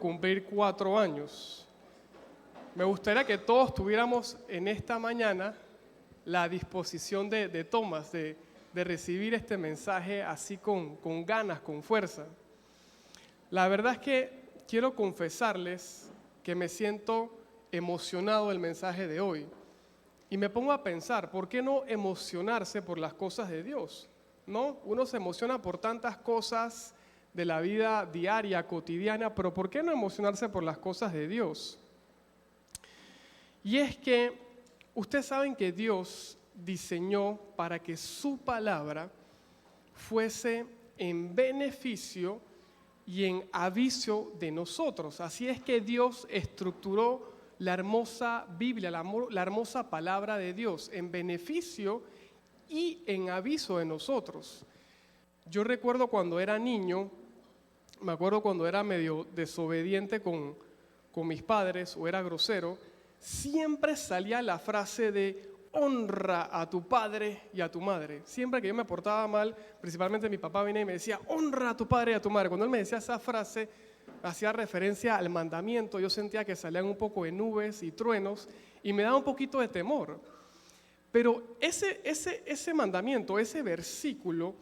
Cumplir 4 años. Me gustaría que todos tuviéramos en esta mañana la disposición de Tomás, de recibir este mensaje así con ganas, con fuerza. La verdad es que quiero confesarles que me siento emocionado del mensaje de hoy. Y me pongo a pensar, ¿por qué no emocionarse por las cosas de Dios? ¿No? Uno se emociona por tantas cosas de la vida diaria, cotidiana, pero ¿por qué no emocionarse por las cosas de Dios? Y es que ustedes saben que Dios diseñó para que su palabra fuese en beneficio y en aviso de nosotros. Así es que Dios estructuró la hermosa Biblia, la hermosa palabra de Dios, en beneficio y en aviso de nosotros. Yo recuerdo cuando era niño, me acuerdo cuando era medio desobediente con mis padres o era grosero, siempre salía la frase de honra a tu padre y a tu madre. Siempre que yo me portaba mal, principalmente mi papá venía y me decía, honra a tu padre y a tu madre. Cuando él me decía esa frase, hacía referencia al mandamiento, yo sentía que salían un poco de nubes y truenos y me daba un poquito de temor. Pero ese mandamiento, ese versículo,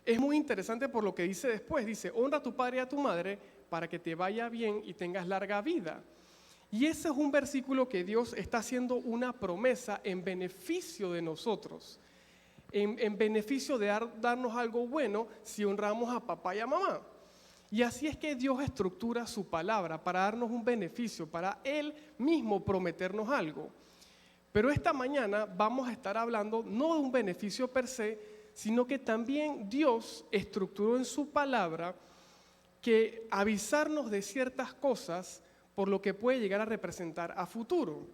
es muy interesante por lo que dice después. Dice, honra a tu padre y a tu madre para que te vaya bien y tengas larga vida. Y ese es un versículo que Dios está haciendo una promesa en beneficio de nosotros. En beneficio de darnos algo bueno si honramos a papá y a mamá. Y así es que Dios estructura su palabra para darnos un beneficio, para Él mismo prometernos algo. Pero esta mañana vamos a estar hablando no de un beneficio per se, sino que también Dios estructuró en su palabra que avisarnos de ciertas cosas por lo que puede llegar a representar a futuro.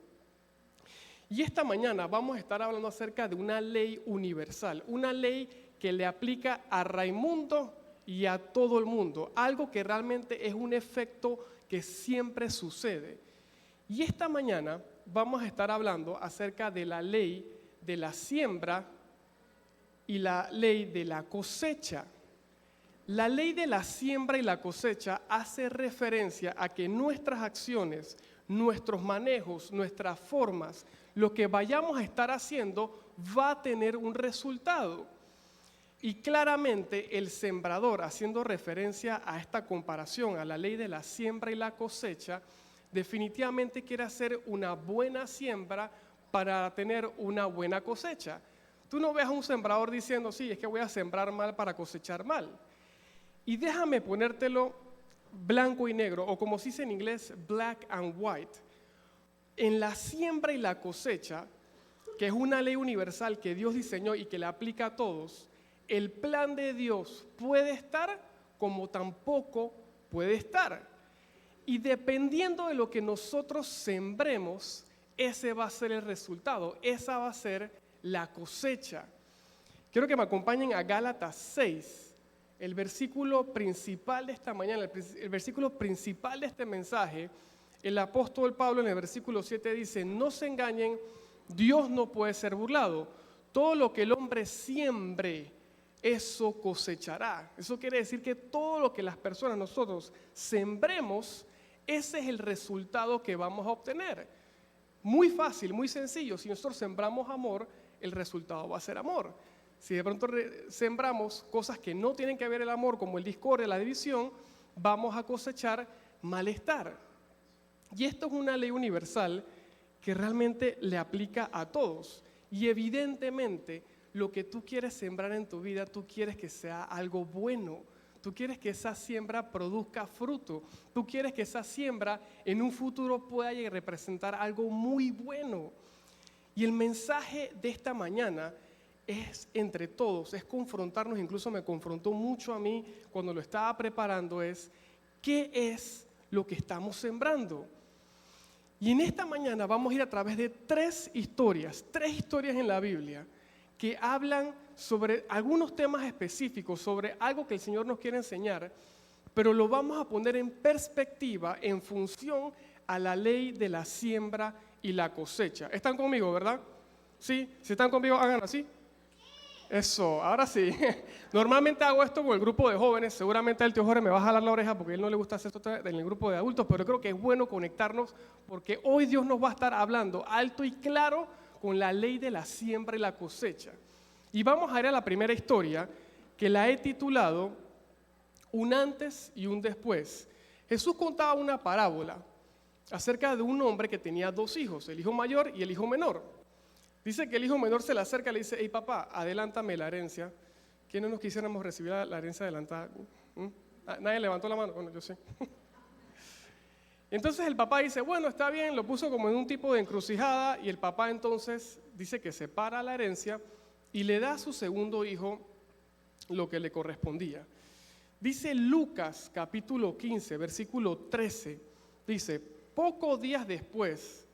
Y esta mañana vamos a estar hablando acerca de una ley universal, una ley que le aplica a Raimundo y a todo el mundo, algo que realmente es un efecto que siempre sucede. Y esta mañana vamos a estar hablando acerca de la ley de la siembra y la ley de la cosecha. La ley de la siembra y la cosecha hace referencia a que nuestras acciones, nuestros manejos, nuestras formas, lo que vayamos a estar haciendo va a tener un resultado. Y claramente el sembrador, haciendo referencia a esta comparación, a la ley de la siembra y la cosecha, definitivamente quiere hacer una buena siembra para tener una buena cosecha. Tú no ves a un sembrador diciendo, sí, es que voy a sembrar mal para cosechar mal. Y déjame ponértelo blanco y negro, o como se dice en inglés, black and white. En la siembra y la cosecha, que es una ley universal que Dios diseñó y que le aplica a todos, el plan de Dios puede estar como tampoco puede estar. Y dependiendo de lo que nosotros sembremos, ese va a ser el resultado, esa va a ser la cosecha. Quiero que me acompañen a Gálatas 6, el versículo principal de esta mañana, el versículo principal de este mensaje. El apóstol Pablo en el versículo 7 dice, no se engañen, Dios no puede ser burlado. Todo lo que el hombre siembre, eso cosechará. Eso quiere decir que todo lo que las personas, nosotros sembremos, ese es el resultado que vamos a obtener. Muy fácil, muy sencillo. Si nosotros sembramos amor, el resultado va a ser amor. Si de pronto sembramos cosas que no tienen que ver el amor, como el discordia, la división, vamos a cosechar malestar. Y esto es una ley universal que realmente le aplica a todos. Y evidentemente, lo que tú quieres sembrar en tu vida, tú quieres que sea algo bueno. Tú quieres que esa siembra produzca fruto. Tú quieres que esa siembra en un futuro pueda representar algo muy bueno. Y el mensaje de esta mañana es entre todos, es confrontarnos, incluso me confrontó mucho a mí cuando lo estaba preparando, es ¿qué es lo que estamos sembrando? Y en esta mañana vamos a ir a través de tres historias en la Biblia que hablan sobre algunos temas específicos, sobre algo que el Señor nos quiere enseñar, pero lo vamos a poner en perspectiva en función a la ley de la siembra y la cosecha. ¿Están conmigo, verdad? ¿Sí? Si están conmigo, hagan así. Eso, ahora sí. Normalmente hago esto con el grupo de jóvenes. Seguramente el tío Jorge me va a jalar la oreja porque a él no le gusta hacer esto en el grupo de adultos, pero creo que es bueno conectarnos porque hoy Dios nos va a estar hablando alto y claro con la ley de la siembra y la cosecha. Y vamos a ir a la primera historia que la he titulado Un antes y un después. Jesús contaba una parábola acerca de un hombre que tenía dos hijos, el hijo mayor y el hijo menor. Dice que el hijo menor se le acerca y le dice: hey papá, adelántame la herencia. ¿Quiénes nos quisiéramos recibir la herencia adelantada? Nadie levantó la mano, bueno, yo sé. Entonces el papá dice: bueno, está bien, lo puso como en un tipo de encrucijada y el papá entonces dice que separa la herencia y le da a su segundo hijo lo que le correspondía. Dice Lucas capítulo 15, versículo 13, dice: pocos días después,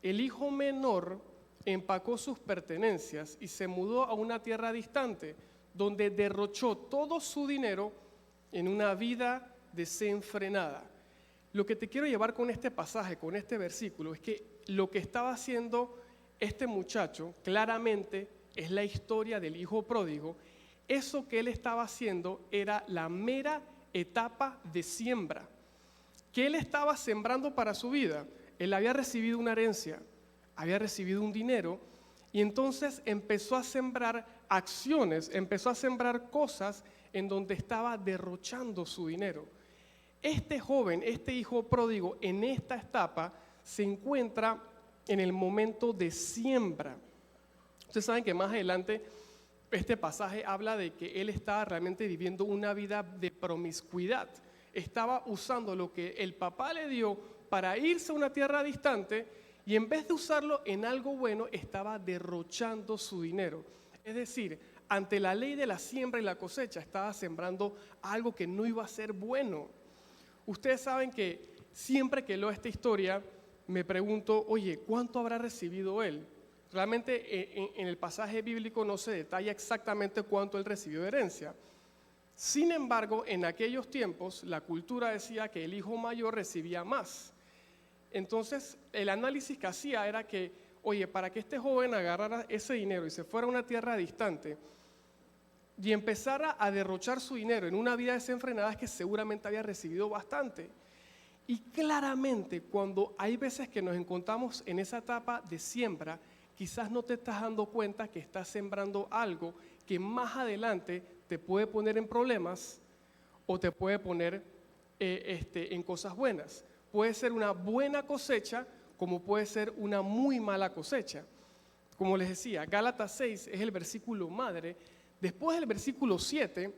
el hijo menor empacó sus pertenencias y se mudó a una tierra distante, donde derrochó todo su dinero en una vida desenfrenada. Lo que te quiero llevar con este pasaje, con este versículo, es que lo que estaba haciendo este muchacho claramente es la historia del hijo pródigo. Eso que él estaba haciendo era la mera etapa de siembra. ¿Qué él estaba sembrando para su vida? Él había recibido una herencia, había recibido un dinero y entonces empezó a sembrar acciones, empezó a sembrar cosas en donde estaba derrochando su dinero. Este joven, este hijo pródigo, en esta etapa se encuentra en el momento de siembra. Ustedes saben que más adelante este pasaje habla de que él estaba realmente viviendo una vida de promiscuidad. Estaba usando lo que el papá le dio para irse a una tierra distante y en vez de usarlo en algo bueno, estaba derrochando su dinero. Es decir, ante la ley de la siembra y la cosecha, estaba sembrando algo que no iba a ser bueno. Ustedes saben que siempre que leo esta historia, me pregunto: oye, ¿cuánto habrá recibido él? Realmente en el pasaje bíblico no se detalla exactamente cuánto él recibió de herencia. Sin embargo, en aquellos tiempos, la cultura decía que el hijo mayor recibía más. Entonces, el análisis que hacía era que, oye, para que este joven agarrara ese dinero y se fuera a una tierra distante y empezara a derrochar su dinero en una vida desenfrenada, es que seguramente había recibido bastante. Y claramente, cuando hay veces que nos encontramos en esa etapa de siembra, quizás no te estás dando cuenta que estás sembrando algo que más adelante te puede poner en problemas o te puede poner en cosas buenas. Puede ser una buena cosecha como puede ser una muy mala cosecha. Como les decía, Gálatas 6 es el versículo madre. Después del versículo 7,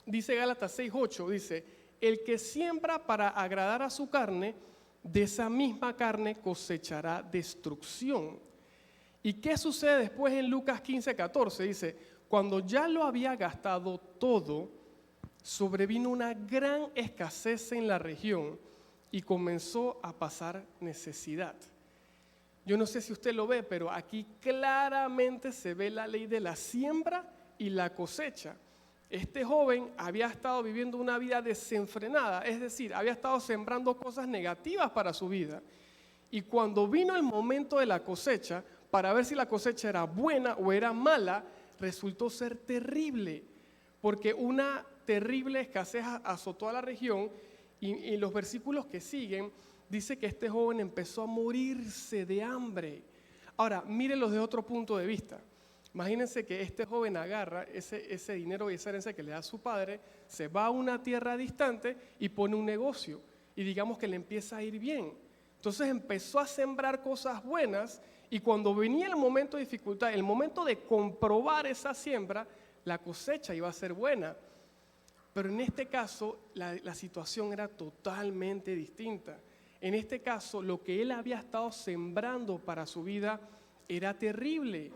dice Gálatas 6:8, dice: el que siembra para agradar a su carne, de esa misma carne cosechará destrucción. ¿Y qué sucede después en Lucas 15:14? Dice: cuando ya lo había gastado todo, sobrevino una gran escasez en la región y comenzó a pasar necesidad. Yo no sé si usted lo ve, pero aquí claramente se ve la ley de la siembra y la cosecha. Este joven había estado viviendo una vida desenfrenada, es decir, había estado sembrando cosas negativas para su vida. Y cuando vino el momento de la cosecha, para ver si la cosecha era buena o era mala, resultó ser terrible, porque una terrible escasez azotó a la región y los versículos que siguen dice que este joven empezó a morirse de hambre. Ahora, mírenlos de otro punto de vista. Imagínense que este joven agarra ese dinero y esa herencia que le da a su padre, se va a una tierra distante y pone un negocio y digamos que le empieza a ir bien. Entonces empezó a sembrar cosas buenas y cuando venía el momento de dificultad, el momento de comprobar esa siembra, la cosecha iba a ser buena. Pero en este caso la situación era totalmente distinta. En este caso lo que él había estado sembrando para su vida era terrible.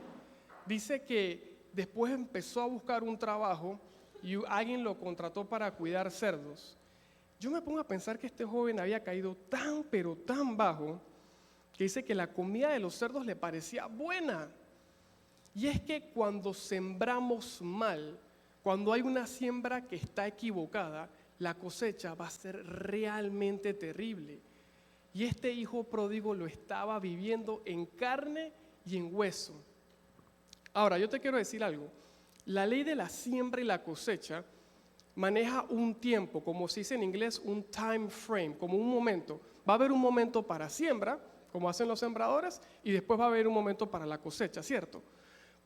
Dice que después empezó a buscar un trabajo y alguien lo contrató para cuidar cerdos. Yo me pongo a pensar que este joven había caído tan pero tan bajo que dice que la comida de los cerdos le parecía buena. Y es que cuando sembramos mal, cuando hay una siembra que está equivocada, la cosecha va a ser realmente terrible. Y este hijo pródigo lo estaba viviendo en carne y en hueso. Ahora, yo te quiero decir algo. La ley de la siembra y la cosecha maneja un tiempo, como se dice en inglés, un time frame, como un momento. Va a haber un momento para siembra, como hacen los sembradores, y después va a haber un momento para la cosecha, ¿cierto?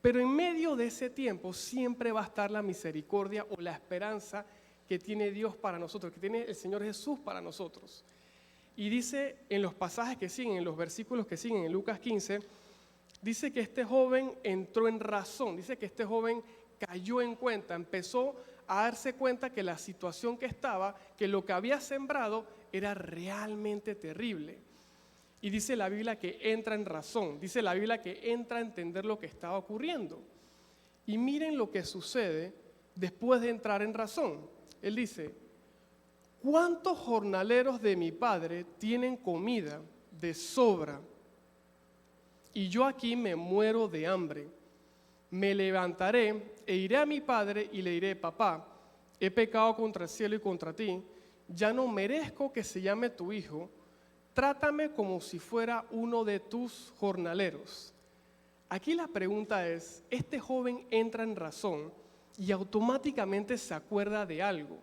Pero en medio de ese tiempo siempre va a estar la misericordia o la esperanza que tiene Dios para nosotros, que tiene el Señor Jesús para nosotros. Y dice en los pasajes que siguen, en los versículos que siguen, en Lucas 15, dice que este joven entró en razón, dice que este joven cayó en cuenta, empezó a darse cuenta que la situación que estaba, que lo que había sembrado era realmente terrible. Y dice la Biblia que entra en razón, dice la Biblia que entra a entender lo que estaba ocurriendo. Y miren lo que sucede después de entrar en razón. Él dice, ¿cuántos jornaleros de mi padre tienen comida de sobra? Y yo aquí me muero de hambre. Me levantaré e iré a mi padre y le diré, papá, he pecado contra el cielo y contra ti, ya no merezco que se llame tu hijo, trátame como si fuera uno de tus jornaleros. Aquí la pregunta es, este joven entra en razón y automáticamente se acuerda de algo.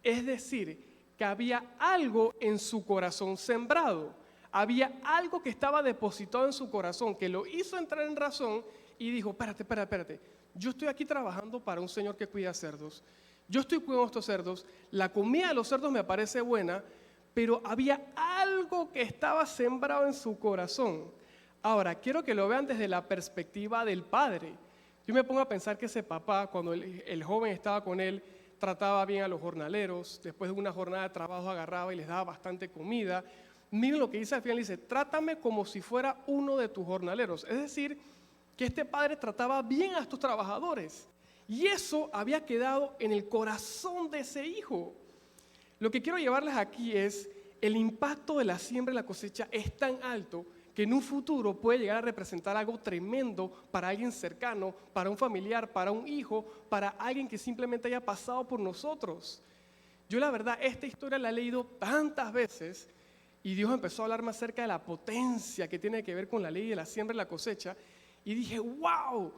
Es decir, que había algo en su corazón sembrado. Había algo que estaba depositado en su corazón que lo hizo entrar en razón y dijo, espérate. Yo estoy aquí trabajando para un señor que cuida cerdos. Yo estoy cuidando estos cerdos. La comida de los cerdos me parece buena, pero había algo que estaba sembrado en su corazón. Ahora, quiero que lo vean desde la perspectiva del padre. Yo me pongo a pensar que ese papá, cuando el joven estaba con él, trataba bien a los jornaleros, después de una jornada de trabajo agarraba y les daba bastante comida. Miren lo que dice al final, dice, trátame como si fuera uno de tus jornaleros. Es decir, que este padre trataba bien a estos trabajadores. Y eso había quedado en el corazón de ese hijo. Lo que quiero llevarles aquí es, el impacto de la siembra y la cosecha es tan alto que en un futuro puede llegar a representar algo tremendo para alguien cercano, para un familiar, para un hijo, para alguien que simplemente haya pasado por nosotros. Yo la verdad, esta historia la he leído tantas veces y Dios empezó a hablarme acerca de la potencia que tiene que ver con la ley de la siembra y la cosecha y dije, wow,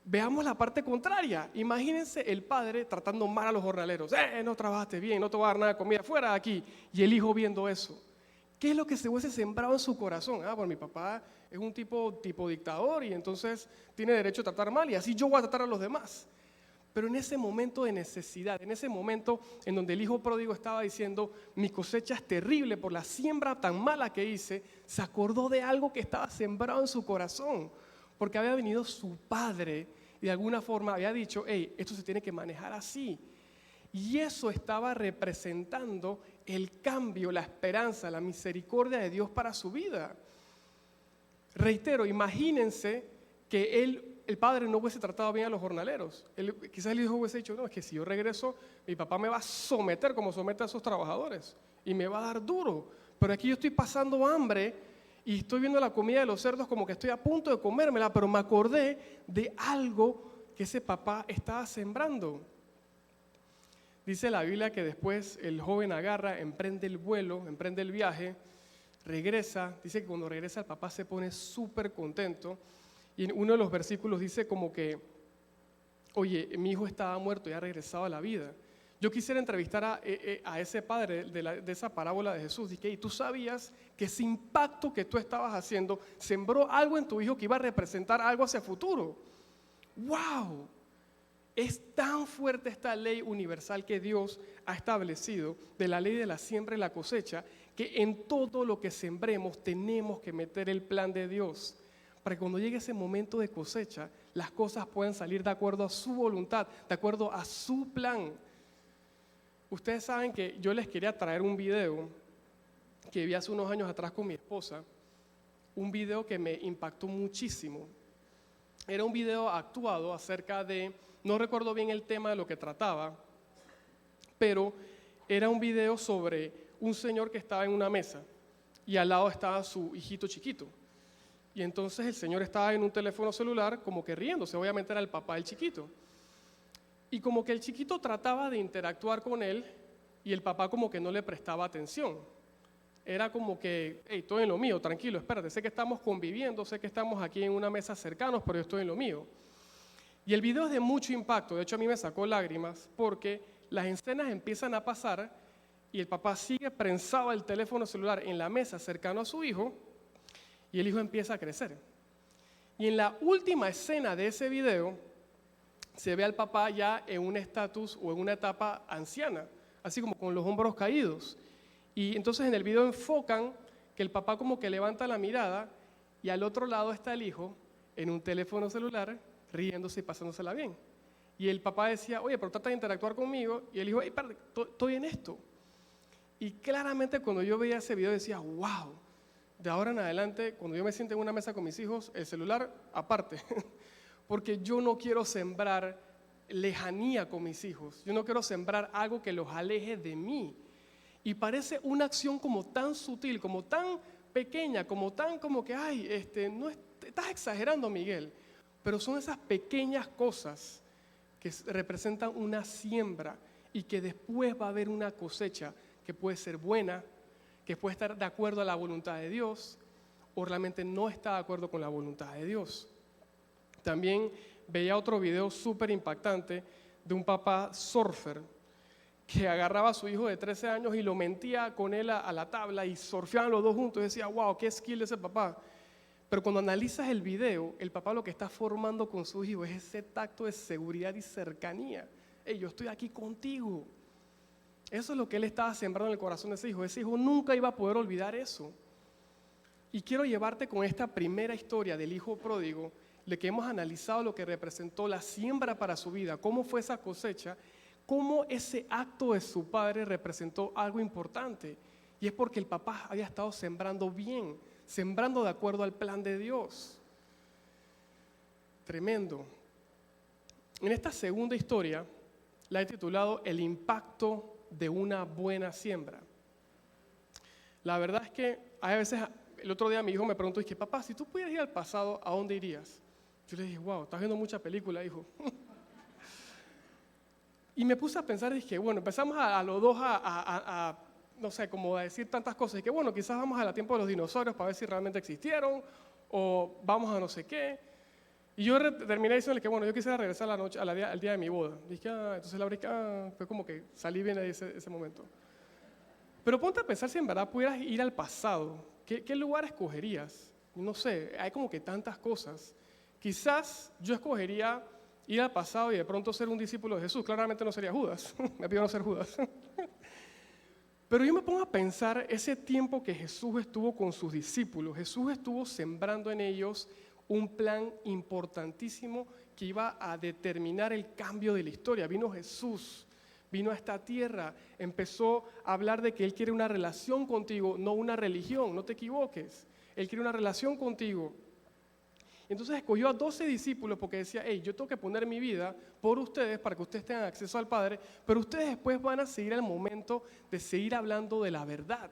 veamos la parte contraria. Imagínense el padre tratando mal a los jornaleros, no trabajaste bien, no te voy a dar nada de comida, fuera de aquí, y el hijo viendo eso. ¿Qué es lo que se hubiese sembrado en su corazón? Bueno, mi papá es un tipo dictador y entonces tiene derecho a tratar mal y así yo voy a tratar a los demás. Pero en ese momento de necesidad, en ese momento en donde el hijo pródigo estaba diciendo, mi cosecha es terrible por la siembra tan mala que hice, se acordó de algo que estaba sembrado en su corazón, porque había venido su padre y de alguna forma había dicho, hey, esto se tiene que manejar así. Y eso estaba representando el cambio, la esperanza, la misericordia de Dios para su vida. Reitero, imagínense que el padre no hubiese tratado bien a los jornaleros. Quizás el hijo hubiese dicho, no, es que si yo regreso, mi papá me va a someter como somete a esos trabajadores y me va a dar duro. Pero aquí yo estoy pasando hambre y estoy viendo la comida de los cerdos como que estoy a punto de comérmela, pero me acordé de algo que ese papá estaba sembrando. Dice la Biblia que después el joven agarra, emprende el vuelo, emprende el viaje, regresa. Dice que cuando regresa el papá se pone súper contento. Y en uno de los versículos dice como que, oye, mi hijo estaba muerto y ha regresado a la vida. Yo quisiera entrevistar a ese padre de esa parábola de Jesús. Dije, ¿y tú sabías que ese impacto que tú estabas haciendo sembró algo en tu hijo que iba a representar algo hacia el futuro? ¡Wow! Es tan fuerte esta ley universal que Dios ha establecido de la ley de la siembra y la cosecha que en todo lo que sembremos tenemos que meter el plan de Dios para que cuando llegue ese momento de cosecha las cosas puedan salir de acuerdo a su voluntad, de acuerdo a su plan. Ustedes saben que yo les quería traer un video que vi hace unos años atrás con mi esposa, un video que me impactó muchísimo. Era un video actuado acerca de, no recuerdo bien el tema de lo que trataba, pero era un video sobre un señor que estaba en una mesa y al lado estaba su hijito chiquito. Y entonces el señor estaba en un teléfono celular como que riéndose, obviamente era el papá del chiquito. Y como que el chiquito trataba de interactuar con él y el papá como que no le prestaba atención. Era como que, hey, estoy en lo mío, tranquilo, espérate, sé que estamos conviviendo, sé que estamos aquí en una mesa cercanos, pero yo estoy en lo mío. Y el video es de mucho impacto, de hecho a mí me sacó lágrimas porque las escenas empiezan a pasar y el papá sigue prensado el teléfono celular en la mesa cercano a su hijo y el hijo empieza a crecer. Y en la última escena de ese video se ve al papá ya en un estatus o en una etapa anciana, así como con los hombros caídos. Y entonces en el video enfocan que el papá como que levanta la mirada y al otro lado está el hijo en un teléfono celular riéndose y pasándosela bien. Y el papá decía, oye, pero trata de interactuar conmigo. Y el hijo, espérate, estoy en esto. Y claramente cuando yo veía ese video decía, wow, de ahora en adelante, cuando yo me siento en una mesa con mis hijos, el celular aparte. Porque yo no quiero sembrar lejanía con mis hijos. Yo no quiero sembrar algo que los aleje de mí. Y parece una acción como tan sutil, como tan pequeña, como tan como que, ay, no estás exagerando, Miguel. Pero son esas pequeñas cosas que representan una siembra y que después va a haber una cosecha que puede ser buena, que puede estar de acuerdo a la voluntad de Dios o realmente no está de acuerdo con la voluntad de Dios. También veía otro video súper impactante de un papá surfer que agarraba a su hijo de 13 años y lo mentía con él a la tabla y surfeaban los dos juntos y decía, wow, qué skill de ese papá. Pero cuando analizas el video, el papá lo que está formando con su hijo es ese tacto de seguridad y cercanía. Hey, yo estoy aquí contigo. Eso es lo que él estaba sembrando en el corazón de ese hijo. Ese hijo nunca iba a poder olvidar eso. Y quiero llevarte con esta primera historia del hijo pródigo, de que hemos analizado lo que representó la siembra para su vida, cómo fue esa cosecha, cómo ese acto de su padre representó algo importante. Y es porque el papá había estado sembrando bien, sembrando de acuerdo al plan de Dios. Tremendo. En esta segunda historia la he titulado El impacto de una buena siembra. La verdad es que hay veces, el otro día mi hijo me preguntó, dije, papá, si tú pudieras ir al pasado, ¿a dónde irías? Yo le dije, wow, estás viendo mucha película, hijo. Y me puse a pensar, dije, bueno, empezamos a los dos no sé, como a decir tantas cosas, y que bueno, quizás vamos a la tiempo de los dinosaurios para ver si realmente existieron, o vamos a no sé qué. Y yo terminé diciéndole que bueno, yo quisiera regresar a la noche, al día de mi boda. Dije, entonces la verdad, fue como que salí bien de ese momento. Pero ponte a pensar si en verdad pudieras ir al pasado, ¿qué lugar escogerías? No sé, hay como que tantas cosas. Quizás yo escogería ir al pasado y de pronto ser un discípulo de Jesús. Claramente no sería Judas, me pido no ser Judas. Pero yo me pongo a pensar ese tiempo que Jesús estuvo con sus discípulos. Jesús estuvo sembrando en ellos un plan importantísimo que iba a determinar el cambio de la historia. Vino Jesús, vino a esta tierra, empezó a hablar de que Él quiere una relación contigo, no una religión, no te equivoques. Él quiere una relación contigo. Entonces escogió a 12 discípulos porque decía, hey, yo tengo que poner mi vida por ustedes para que ustedes tengan acceso al Padre, pero ustedes después van a seguir al momento de seguir hablando de la verdad.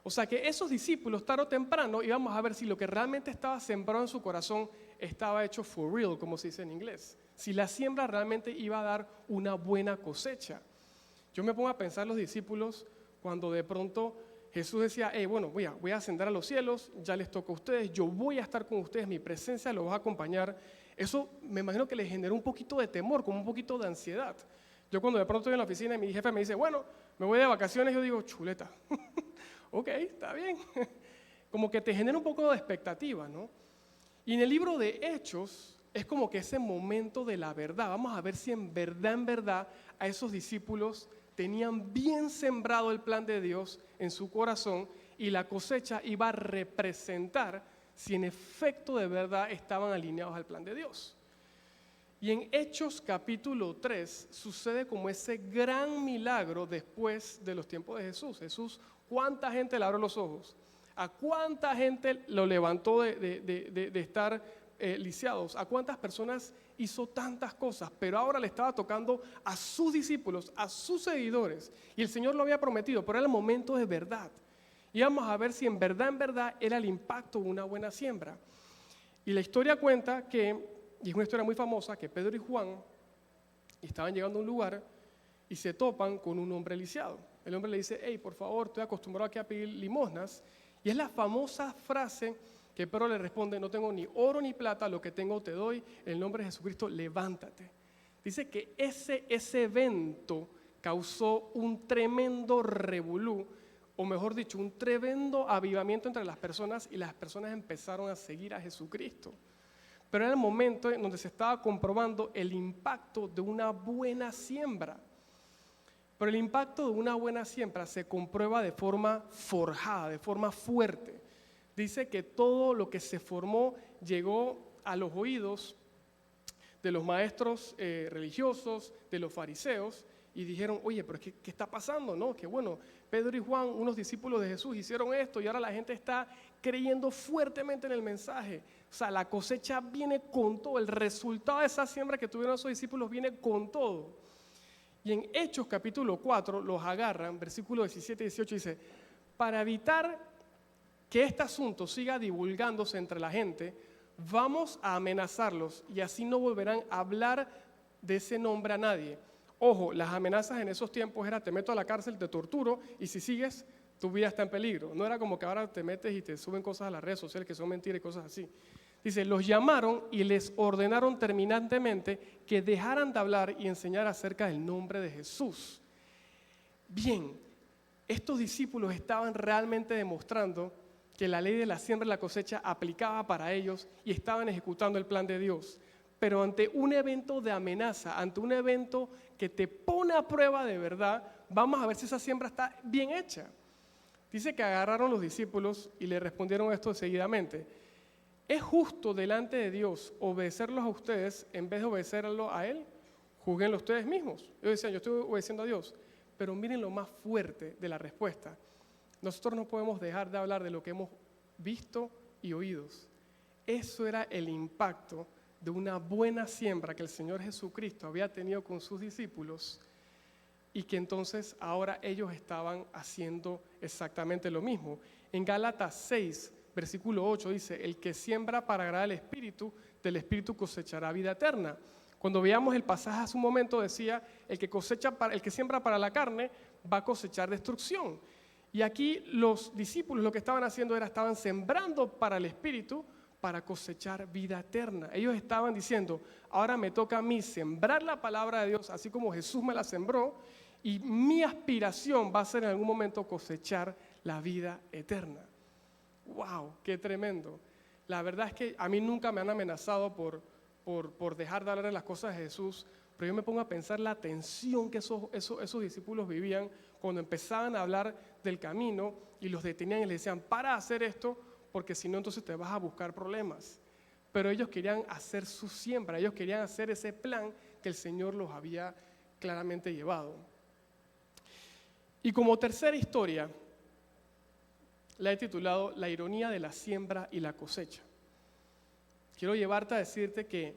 O sea que esos discípulos, tarde o temprano, íbamos a ver si lo que realmente estaba sembrado en su corazón estaba hecho for real, como se dice en inglés. Si la siembra realmente iba a dar una buena cosecha. Yo me pongo a pensar los discípulos cuando de pronto Jesús decía, bueno, voy a ascender a los cielos, ya les toca a ustedes, yo voy a estar con ustedes, mi presencia los va a acompañar. Eso me imagino que les generó un poquito de temor, como un poquito de ansiedad. Yo cuando de pronto estoy en la oficina y mi jefe me dice, bueno, me voy de vacaciones, yo digo, chuleta, ok, está bien. Como que te genera un poco de expectativa, ¿no? Y en el libro de Hechos es como que ese momento de la verdad. Vamos a ver si en verdad, a esos discípulos tenían bien sembrado el plan de Dios en su corazón y la cosecha iba a representar si en efecto de verdad estaban alineados al plan de Dios. Y en Hechos capítulo 3 sucede como ese gran milagro después de los tiempos de Jesús. Jesús, ¿cuánta gente le abrió los ojos? ¿A cuánta gente lo levantó de estar lisiados? ¿A cuántas personas hizo tantas cosas? Pero ahora le estaba tocando a sus discípulos, a sus seguidores. Y el Señor lo había prometido, pero era el momento de verdad. Y vamos a ver si en verdad era el impacto de una buena siembra. Y la historia cuenta que, y es una historia muy famosa, que Pedro y Juan estaban llegando a un lugar y se topan con un hombre lisiado. El hombre le dice, hey, por favor, estoy acostumbrado aquí a pedir limosnas. Y es la famosa frase Que Pedro le responde, no tengo ni oro ni plata, lo que tengo te doy, en el nombre de Jesucristo, levántate. Dice que ese evento causó un tremendo revolú, o mejor dicho, un tremendo avivamiento entre las personas, y las personas empezaron a seguir a Jesucristo. Pero era el momento en donde se estaba comprobando el impacto de una buena siembra. Pero el impacto de una buena siembra se comprueba de forma forjada, de forma fuerte. Dice que todo lo que se formó llegó a los oídos de los maestros religiosos, de los fariseos, y dijeron, oye, pero ¿qué está pasando? ¿No? Que bueno, Pedro y Juan, unos discípulos de Jesús, hicieron esto y ahora la gente está creyendo fuertemente en el mensaje. O sea, la cosecha viene con todo, el resultado de esa siembra que tuvieron esos discípulos viene con todo. Y en Hechos capítulo 4 los agarran, versículos 17 y 18 dice, para evitar que este asunto siga divulgándose entre la gente, vamos a amenazarlos y así no volverán a hablar de ese nombre a nadie. Ojo, las amenazas en esos tiempos era te meto a la cárcel, te torturo y si sigues, tu vida está en peligro. No era como que ahora te metes y te suben cosas a las redes sociales que son mentiras y cosas así. Dice, los llamaron y les ordenaron terminantemente que dejaran de hablar y enseñar acerca del nombre de Jesús. Bien, estos discípulos estaban realmente demostrando que la ley de la siembra y la cosecha aplicaba para ellos y estaban ejecutando el plan de Dios. Pero ante un evento de amenaza, ante un evento que te pone a prueba de verdad, vamos a ver si esa siembra está bien hecha. Dice que agarraron los discípulos y le respondieron esto seguidamente. ¿Es justo delante de Dios obedecerlos a ustedes en vez de obedecerlo a Él? Juzguenlo ustedes mismos. Ellos decían, yo estoy obedeciendo a Dios. Pero miren lo más fuerte de la respuesta. Nosotros no podemos dejar de hablar de lo que hemos visto y oídos. Eso era el impacto de una buena siembra que el Señor Jesucristo había tenido con sus discípulos y que entonces ahora ellos estaban haciendo exactamente lo mismo. En Gálatas 6, versículo 8 dice, el que siembra para agradar al Espíritu, del Espíritu cosechará vida eterna. Cuando veíamos el pasaje hace un momento decía, el que siembra para la carne va a cosechar destrucción. Y aquí los discípulos lo que estaban haciendo estaban sembrando para el Espíritu para cosechar vida eterna. Ellos estaban diciendo, ahora me toca a mí sembrar la palabra de Dios, así como Jesús me la sembró, y mi aspiración va a ser en algún momento cosechar la vida eterna. ¡Wow! ¡Qué tremendo! La verdad es que a mí nunca me han amenazado por dejar de hablar de las cosas de Jesús, pero yo me pongo a pensar la tensión que esos discípulos vivían cuando empezaban a hablar del camino y los detenían y les decían, para hacer esto, porque si no entonces te vas a buscar problemas. Pero ellos querían hacer su siembra, ellos querían hacer ese plan que el Señor los había claramente llevado. Y como tercera historia, la he titulado La ironía de la siembra y la cosecha. Quiero llevarte a decirte que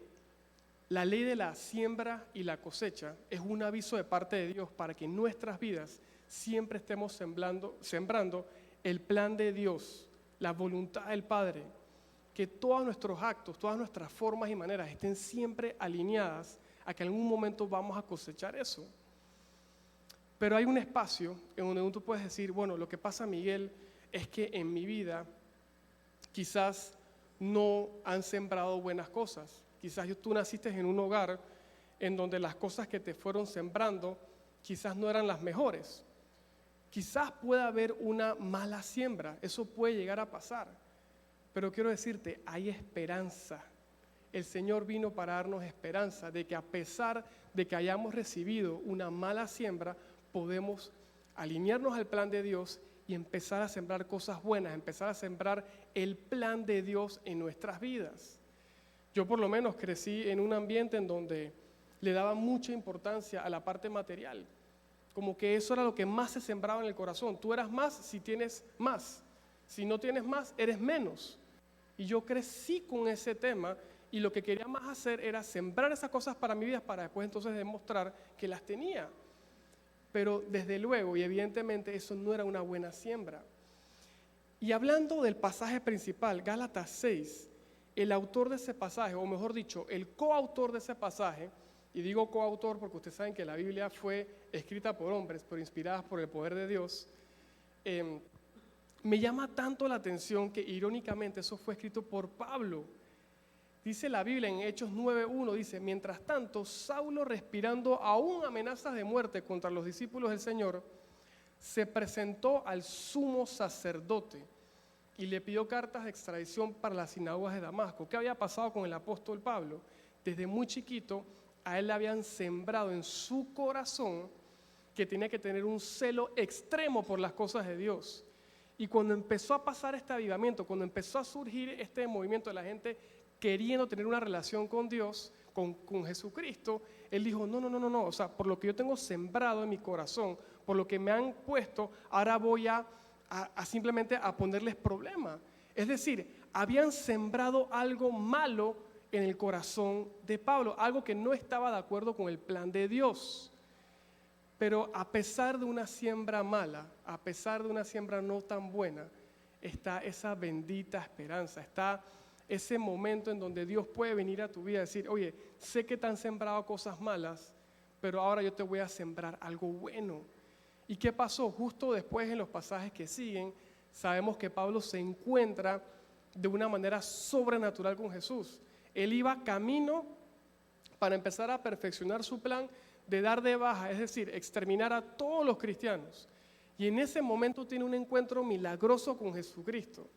la ley de la siembra y la cosecha es un aviso de parte de Dios para que en nuestras vidas siempre estemos sembrando el plan de Dios, la voluntad del Padre, que todos nuestros actos, todas nuestras formas y maneras estén siempre alineadas a que en algún momento vamos a cosechar eso. Pero hay un espacio en donde tú puedes decir, bueno, lo que pasa, Miguel, es que en mi vida quizás no han sembrado buenas cosas. Quizás tú naciste en un hogar en donde las cosas que te fueron sembrando quizás no eran las mejores. Quizás pueda haber una mala siembra, eso puede llegar a pasar. Pero quiero decirte, hay esperanza. El Señor vino para darnos esperanza de que a pesar de que hayamos recibido una mala siembra, podemos alinearnos al plan de Dios y empezar a sembrar cosas buenas, empezar a sembrar el plan de Dios en nuestras vidas. Yo por lo menos crecí en un ambiente en donde le daba mucha importancia a la parte material. Como que eso era lo que más se sembraba en el corazón. Tú eras más si tienes más. Si no tienes más, eres menos. Y yo crecí con ese tema y lo que quería más hacer era sembrar esas cosas para mi vida para después entonces demostrar que las tenía. Pero desde luego y evidentemente eso no era una buena siembra. Y hablando del pasaje principal, Gálatas 6, el autor de ese pasaje, o mejor dicho, el coautor de ese pasaje, y digo coautor porque ustedes saben que la Biblia fue escrita por hombres, pero inspirada por el poder de Dios, Me llama tanto la atención que irónicamente eso fue escrito por Pablo. Dice la Biblia en Hechos 9:1, dice, mientras tanto, Saulo, respirando aún amenazas de muerte contra los discípulos del Señor, se presentó al sumo sacerdote y le pidió cartas de extradición para las sinagogas de Damasco. ¿Qué había pasado con el apóstol Pablo? Desde muy chiquito, a él le habían sembrado en su corazón que tenía que tener un celo extremo por las cosas de Dios. Y cuando empezó a pasar este avivamiento, cuando empezó a surgir este movimiento de la gente queriendo tener una relación con Dios, con Jesucristo, él dijo, no, o sea, por lo que yo tengo sembrado en mi corazón, por lo que me han puesto, ahora voy a simplemente a ponerles problema. Es decir, habían sembrado algo malo en el corazón de Pablo, algo que no estaba de acuerdo con el plan de Dios. Pero a pesar de una siembra mala, a pesar de una siembra no tan buena, está esa bendita esperanza, está ese momento en donde Dios puede venir a tu vida y decir, oye, sé que te han sembrado cosas malas, pero ahora yo te voy a sembrar algo bueno. ¿Y qué pasó? Justo después en los pasajes que siguen, sabemos que Pablo se encuentra de una manera sobrenatural con Jesús. Él iba camino para empezar a perfeccionar su plan de dar de baja, es decir, exterminar a todos los cristianos. Y en ese momento tiene un encuentro milagroso con Jesucristo.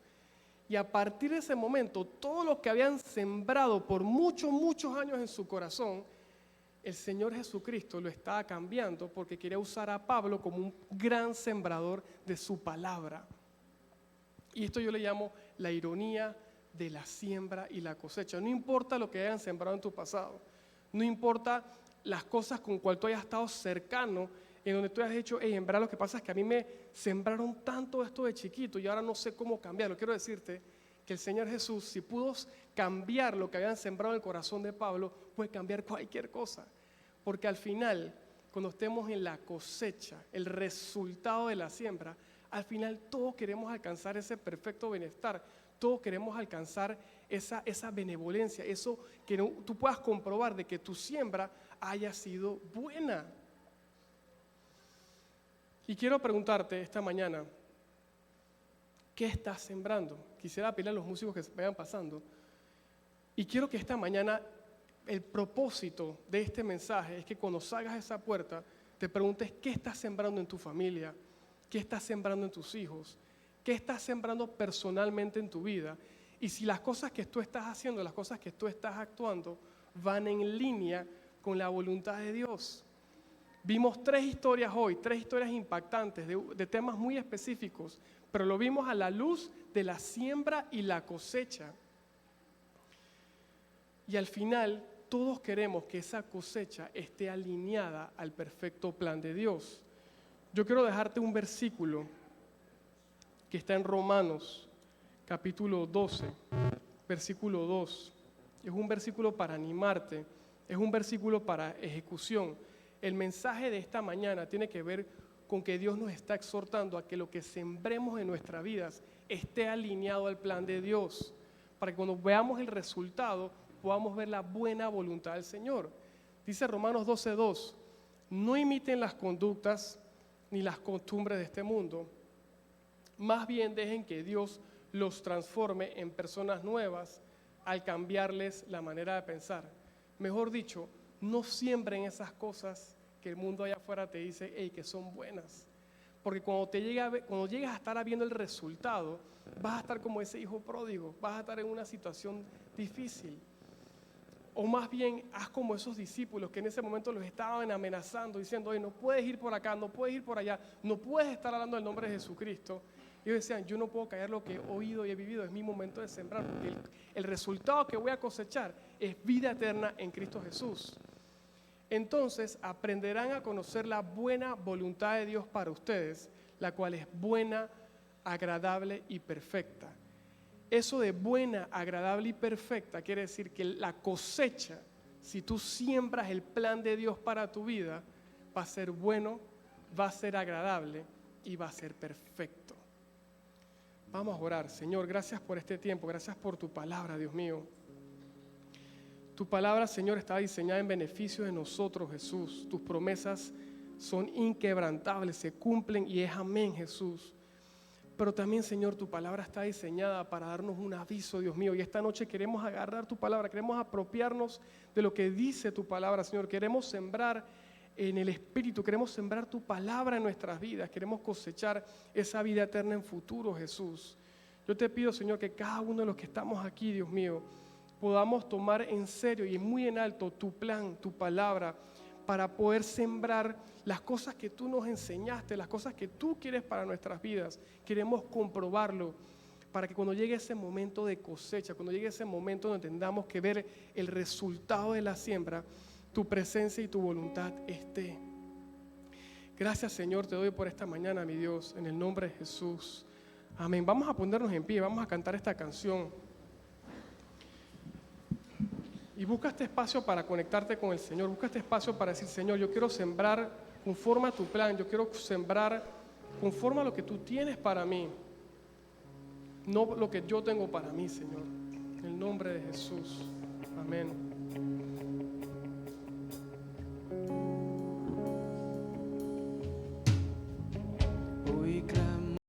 Y a partir de ese momento, todos los que habían sembrado por muchos años en su corazón, el Señor Jesucristo lo estaba cambiando porque quería usar a Pablo como un gran sembrador de su palabra. Y esto yo le llamo la ironía de la siembra y la cosecha. No importa lo que hayan sembrado en tu pasado, no importa las cosas con cual tú hayas estado cercano, en donde tú hayas dicho, en verdad lo que pasa es que a mí me sembraron tanto esto de chiquito y ahora no sé cómo cambiarlo. Quiero decirte que el Señor Jesús, si pudo cambiar lo que habían sembrado en el corazón de Pablo, puede cambiar cualquier cosa. Porque al final, cuando estemos en la cosecha, el resultado de la siembra, al final todos queremos alcanzar ese perfecto bienestar, todos queremos alcanzar esa benevolencia, eso que tú puedas comprobar de que tu siembra haya sido buena. Y quiero preguntarte esta mañana, ¿qué estás sembrando? Quisiera pedirle a los músicos que se vayan pasando. Y quiero que esta mañana el propósito de este mensaje es que cuando salgas a esa puerta te preguntes qué estás sembrando en tu familia, qué estás sembrando en tus hijos, qué estás sembrando personalmente en tu vida. Y si las cosas que tú estás haciendo, las cosas que tú estás actuando van en línea con la voluntad de Dios. Vimos 3 historias hoy, 3 historias impactantes de temas muy específicos, pero lo vimos a la luz de la siembra y la cosecha. Y al final, todos queremos que esa cosecha esté alineada al perfecto plan de Dios. Yo quiero dejarte un versículo que está en Romanos, capítulo 12, versículo 2. Es un versículo para animarte, es un versículo para ejecución. El mensaje de esta mañana tiene que ver con que Dios nos está exhortando a que lo que sembremos en nuestras vidas esté alineado al plan de Dios, para que cuando veamos el resultado podamos ver la buena voluntad del Señor. Dice Romanos 12:2, no imiten las conductas ni las costumbres de este mundo, más bien dejen que Dios los transforme en personas nuevas al cambiarles la manera de pensar. Mejor dicho, no siembren esas cosas que el mundo allá afuera te dice que son buenas. Porque cuando llegas a estar viendo el resultado, vas a estar como ese hijo pródigo, vas a estar en una situación difícil. O más bien, haz como esos discípulos que en ese momento los estaban amenazando, diciendo, oye, no puedes ir por acá, no puedes ir por allá, no puedes estar hablando del nombre de Jesucristo. Y ellos decían, yo no puedo callar lo que he oído y he vivido, es mi momento de sembrar, porque el resultado que voy a cosechar es vida eterna en Cristo Jesús. Entonces aprenderán a conocer la buena voluntad de Dios para ustedes, la cual es buena, agradable y perfecta. Eso de buena, agradable y perfecta quiere decir que la cosecha, si tú siembras el plan de Dios para tu vida, va a ser bueno, va a ser agradable y va a ser perfecto. Vamos a orar. Señor, gracias por este tiempo, gracias por tu palabra, Dios mío. Tu palabra, Señor, está diseñada en beneficio de nosotros, Jesús. Tus promesas son inquebrantables, se cumplen y es amén, Jesús. Pero también, Señor, tu palabra está diseñada para darnos un aviso, Dios mío. Y esta noche queremos agarrar tu palabra, queremos apropiarnos de lo que dice tu palabra, Señor. Queremos sembrar en el Espíritu, queremos sembrar tu palabra en nuestras vidas. Queremos cosechar esa vida eterna en futuro, Jesús. Yo te pido, Señor, que cada uno de los que estamos aquí, Dios mío, podamos tomar en serio y muy en alto tu plan, tu palabra, para poder sembrar las cosas que tú nos enseñaste, las cosas que tú quieres para nuestras vidas. Queremos comprobarlo para que cuando llegue ese momento de cosecha, cuando llegue ese momento donde tengamos que ver el resultado de la siembra, tu presencia y tu voluntad esté. Gracias, Señor, te doy por esta mañana, mi Dios, en el nombre de Jesús. Amén. Vamos a ponernos en pie, vamos a cantar esta canción. Y busca este espacio para conectarte con el Señor. Busca este espacio para decir, Señor, yo quiero sembrar conforme a tu plan. Yo quiero sembrar conforme a lo que tú tienes para mí. No lo que yo tengo para mí, Señor. En el nombre de Jesús. Amén.